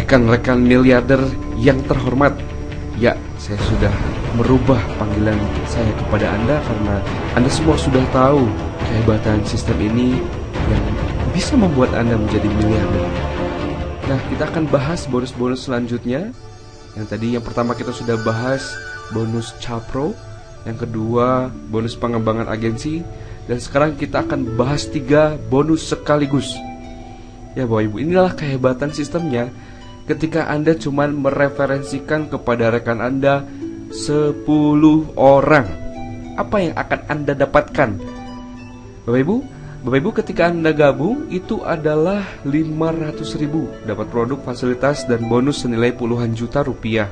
rekan-rekan miliarder yang terhormat. Ya, saya sudah merubah panggilan saya kepada Anda karena Anda semua sudah tahu kehebatan sistem ini yang bisa membuat Anda menjadi miliarder. Nah, kita akan bahas bonus-bonus selanjutnya. Yang pertama kita sudah bahas bonus Capro, yang kedua bonus pengembangan agensi, dan sekarang kita akan bahas 3 bonus sekaligus. Ya Bapak Ibu, inilah kehebatan sistemnya. Ketika Anda cuma mereferensikan kepada rekan Anda 10 orang, apa yang akan Anda dapatkan? Bapak Ibu ketika Anda gabung itu adalah 500.000, dapat produk, fasilitas, dan bonus senilai puluhan juta rupiah.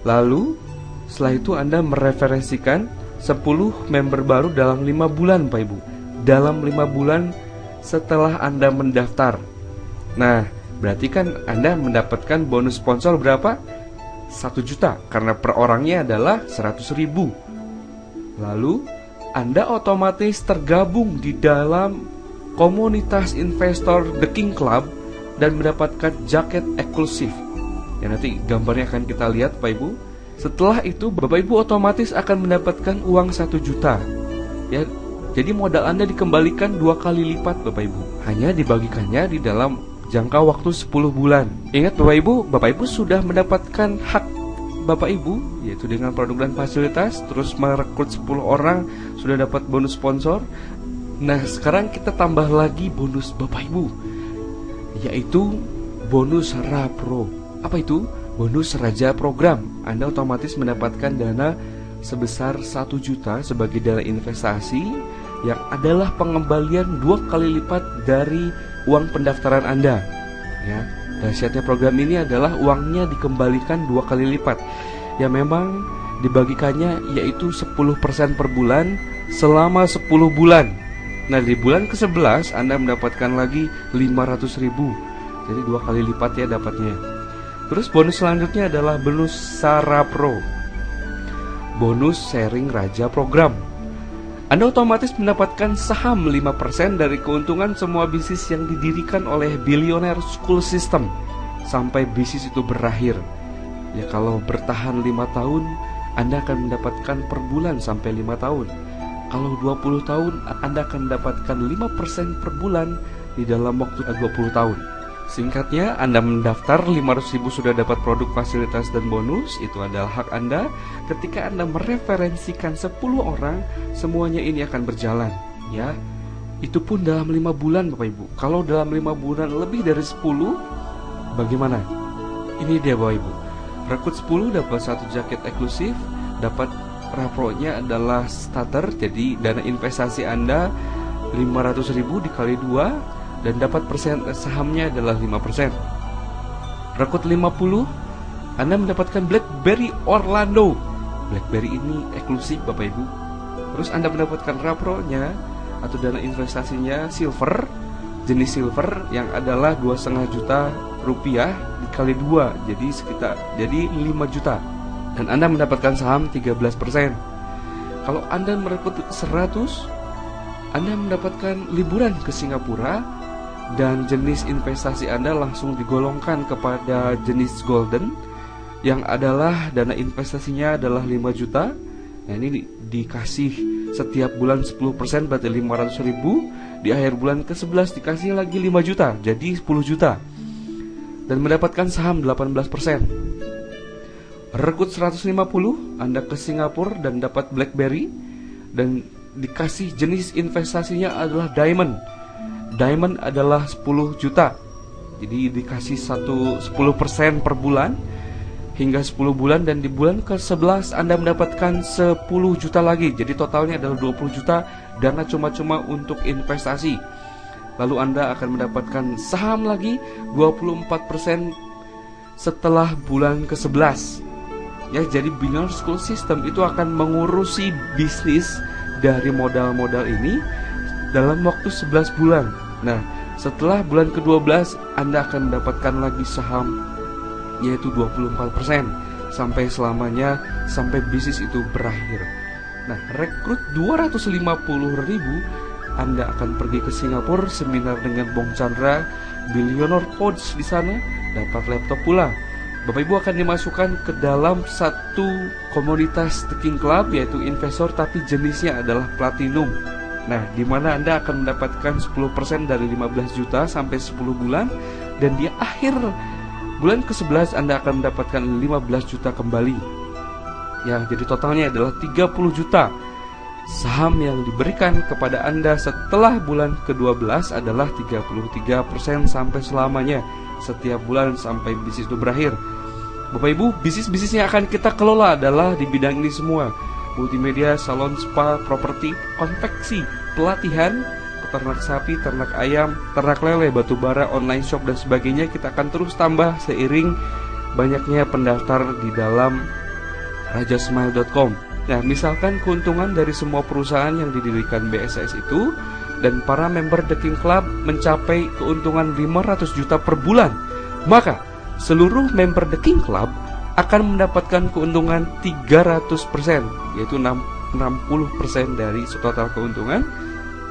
Lalu setelah itu Anda mereferensikan 10 member baru dalam 5 bulan Bapak Ibu, dalam 5 bulan setelah Anda mendaftar. Nah, berarti kan Anda mendapatkan bonus sponsor berapa? 1 juta, karena per orangnya adalah 100.000. Lalu Anda otomatis tergabung di dalam komunitas investor The King Club dan mendapatkan jaket eksklusif. Ya, nanti gambarnya akan kita lihat Bapak Ibu. Setelah itu Bapak Ibu otomatis akan mendapatkan uang 1 juta. Ya, jadi modal Anda dikembalikan 2 kali lipat Bapak Ibu. Hanya dibagikannya di dalam jangka waktu 10 bulan. Ingat Bapak Ibu sudah mendapatkan hak Bapak Ibu, yaitu dengan produk dan fasilitas, terus merekrut 10 orang, sudah dapat bonus sponsor. Nah, sekarang kita tambah lagi bonus Bapak Ibu, yaitu bonus Rapro. Apa itu? Bonus Raja Program. Anda otomatis mendapatkan dana sebesar 1 juta sebagai dana investasi, yang adalah pengembalian 2 kali lipat dari uang pendaftaran Anda. Ya, dahsyatnya program ini adalah uangnya dikembalikan 2 kali lipat. Ya, memang dibagikannya yaitu 10% per bulan selama 10 bulan. Nah, di bulan ke-11 Anda mendapatkan lagi 500.000. Jadi 2 kali lipat ya dapatnya. Terus bonus selanjutnya adalah bonus Sarapro, bonus sharing Raja Program. Anda otomatis mendapatkan saham 5% dari keuntungan semua bisnis yang didirikan oleh Billionaire School System sampai bisnis itu berakhir. Ya, kalau bertahan 5 tahun, Anda akan mendapatkan per bulan sampai 5 tahun. Kalau 20 tahun, Anda akan mendapatkan 5% per bulan di dalam waktu 20 tahun. Singkatnya, Anda mendaftar 500.000 sudah dapat produk, fasilitas, dan bonus. Itu adalah hak Anda. Ketika Anda mereferensikan 10 orang, semuanya ini akan berjalan. Ya, itu pun dalam 5 bulan Bapak Ibu. Kalau dalam 5 bulan lebih dari 10, bagaimana? Ini dia Bapak Ibu. Rekrut 10 dapat 1 jaket eksklusif, dapat Rapro-nya adalah starter. Jadi dana investasi Anda 500.000 dikali 2, dan dapat persen sahamnya adalah 5%. Rekrut 50, Anda mendapatkan BlackBerry Orlando. BlackBerry ini eksklusif Bapak Ibu. Terus Anda mendapatkan Rapro-nya atau dana investasinya silver, jenis silver, yang adalah 2,5 juta rupiah dikali 2, jadi 5 juta. Dan Anda mendapatkan saham 13%. Kalau Anda merekrut 100, Anda mendapatkan liburan ke Singapura, dan jenis investasi Anda langsung digolongkan kepada jenis golden, yang adalah dana investasinya adalah 5 juta. Nah, ini dikasih setiap bulan 10%, berarti 500.000. Di akhir bulan ke-11 dikasih lagi 5 juta, jadi 10 juta. Dan mendapatkan saham 18%. Rekrut 150, Anda ke Singapura dan dapat BlackBerry, dan dikasih jenis investasinya adalah diamond. Diamond adalah 10 juta. Jadi dikasih 10% per bulan hingga 10 bulan, dan di bulan ke-11 Anda mendapatkan 10 juta lagi. Jadi totalnya adalah 20 juta dana cuma-cuma untuk investasi. Lalu Anda akan mendapatkan saham lagi 24% setelah bulan ke-11. Ya, jadi Billionaire School System itu akan mengurusi bisnis dari modal-modal ini dalam waktu 11 bulan. Nah, setelah bulan ke-12 Anda akan mendapatkan lagi saham, yaitu 24% sampai selamanya, sampai bisnis itu berakhir. Nah, rekrut 250.000, Anda akan pergi ke Singapura, seminar dengan Bong Chandra, billionaire pods di sana, dapat laptop pula. Bapak Ibu akan dimasukkan ke dalam satu komunitas The King Club, yaitu investor tapi jenisnya adalah platinum. Nah, di mana Anda akan mendapatkan 10% dari 15 juta sampai 10 bulan, dan di akhir bulan ke-11 Anda akan mendapatkan 15 juta kembali. Ya, jadi totalnya adalah 30 juta. Saham yang diberikan kepada Anda setelah bulan ke-12 adalah 33% sampai selamanya, setiap bulan sampai bisnis itu berakhir. Bapak Ibu, bisnis-bisnis yang akan kita kelola adalah di bidang ini semua: multimedia, salon spa, properti, konveksi, pelatihan, peternak sapi, ternak ayam, ternak lele, batu bara, online shop, dan sebagainya. Kita akan terus tambah seiring banyaknya pendaftar di dalam rajasmile.com. Nah, misalkan keuntungan dari semua perusahaan yang didirikan BSS itu dan para member The King Club mencapai keuntungan 500 juta per bulan, maka seluruh member The King Club akan mendapatkan keuntungan 300%, yaitu 60% dari total keuntungan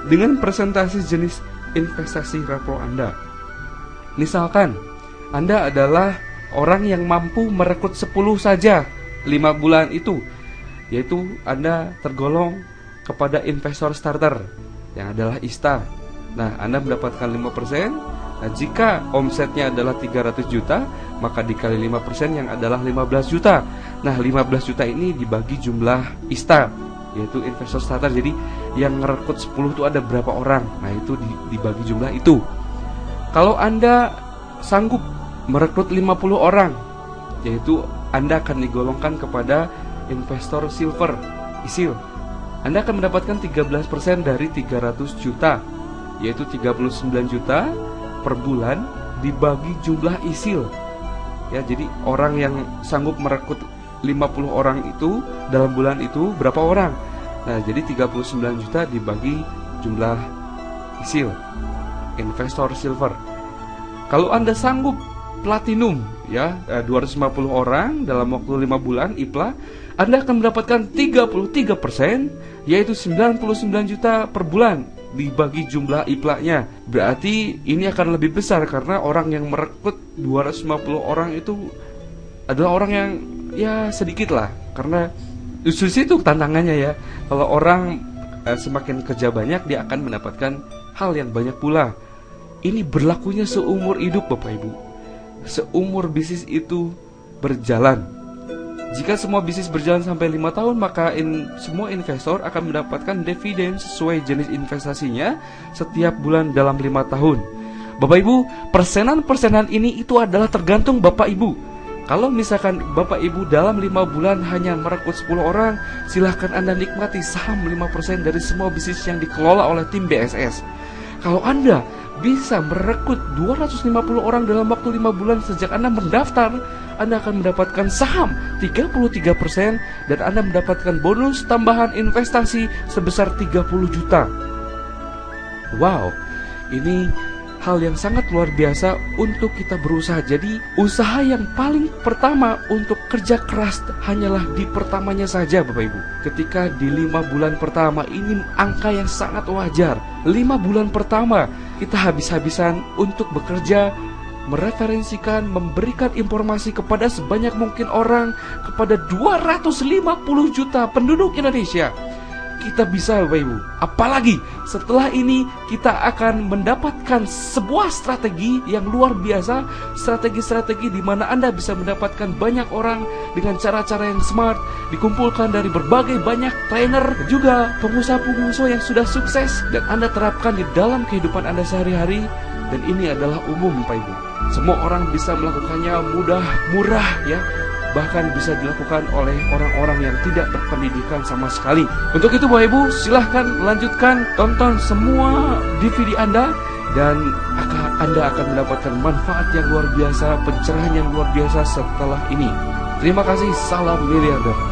dengan presentasi jenis investasi repo Anda. Misalkan Anda adalah orang yang mampu merekrut 10 saja 5 bulan itu, yaitu Anda tergolong kepada investor starter yang adalah ISTA. Nah, Anda mendapatkan 5%. Nah, jika omsetnya adalah 300 juta, maka dikali 5% yang adalah 15 juta. Nah, 15 juta ini dibagi jumlah ISTA, yaitu investor starter. Jadi yang merekrut 10 itu ada berapa orang? Nah, itu dibagi jumlah itu. Kalau Anda sanggup merekrut 50 orang, yaitu Anda akan digolongkan kepada investor silver, ISIL. Anda akan mendapatkan 13% dari 300 juta, yaitu 39 juta per bulan dibagi jumlah ISIL. Ya, jadi orang yang sanggup merekrut 50 orang itu dalam bulan itu berapa orang? Nah, jadi 39 juta dibagi jumlah ISIL, investor silver. Kalau Anda sanggup platinum, ya, 250 orang dalam waktu 5 bulan IPLA, Anda akan mendapatkan 33%, yaitu 99 juta per bulan dibagi jumlah IPLA-nya. Berarti ini akan lebih besar karena orang yang merekrut 250 orang itu adalah orang yang ya sedikit lah, karena justru itu tantangannya ya. Kalau orang semakin kerja banyak, dia akan mendapatkan hal yang banyak pula. Ini berlakunya seumur hidup, Bapak Ibu. Seumur bisnis itu berjalan. Jika semua bisnis berjalan sampai 5 tahun, maka semua investor akan mendapatkan dividen sesuai jenis investasinya setiap bulan dalam 5 tahun. Bapak Ibu, persenan-persenan ini itu adalah tergantung Bapak Ibu. Kalau misalkan Bapak Ibu dalam 5 bulan hanya merekrut 10 orang, silahkan Anda nikmati saham 5% dari semua bisnis yang dikelola oleh tim BSS. Kalau Anda bisa merekrut 250 orang dalam waktu 5 bulan sejak Anda mendaftar, Anda akan mendapatkan saham 33% dan Anda mendapatkan bonus tambahan investasi sebesar 30 juta. Wow, ini hal yang sangat luar biasa untuk kita berusaha. Jadi usaha yang paling pertama untuk kerja keras hanyalah di pertamanya saja, Bapak Ibu. Ketika di 5 bulan pertama, ini angka yang sangat wajar. 5 bulan pertama kita habis-habisan untuk bekerja, mereferensikan, memberikan informasi kepada sebanyak mungkin orang, kepada 250 juta penduduk Indonesia. Kita bisa, Bapak Ibu. Apalagi setelah ini kita akan mendapatkan sebuah strategi yang luar biasa, strategi-strategi di mana Anda bisa mendapatkan banyak orang dengan cara-cara yang smart, dikumpulkan dari berbagai banyak trainer, juga pengusaha-pengusaha yang sudah sukses, dan Anda terapkan di dalam kehidupan Anda sehari-hari. Dan ini adalah umum, Bapak Ibu. Semua orang bisa melakukannya mudah, murah, ya. Bahkan bisa dilakukan oleh orang-orang yang tidak berpendidikan sama sekali. Untuk itu, Bapak Ibu, silahkan lanjutkan tonton semua DVD Anda, dan Anda akan mendapatkan manfaat yang luar biasa, pencerahan yang luar biasa setelah ini. Terima kasih, salam miliarder.